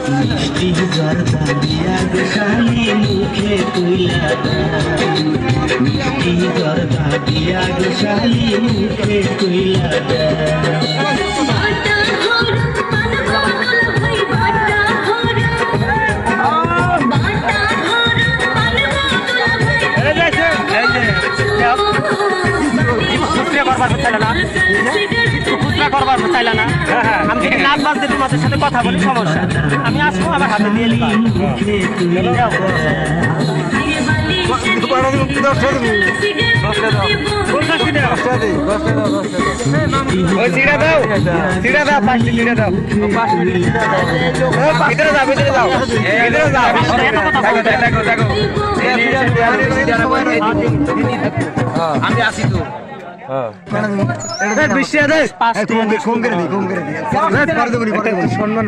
মিষ্টি জর্দা দিয়া গোসালি মুখে তুইলা মিষ্টি জর্দা দিয়া গোসালি মুখে তুইলা করবার চাইলা না আমি যদি নাচ বাজতে তোমাদের সাথে কথা বলি সমস্যা আমি আসবো আমার হাতে দিয়ে আমি আসি তো সম্মান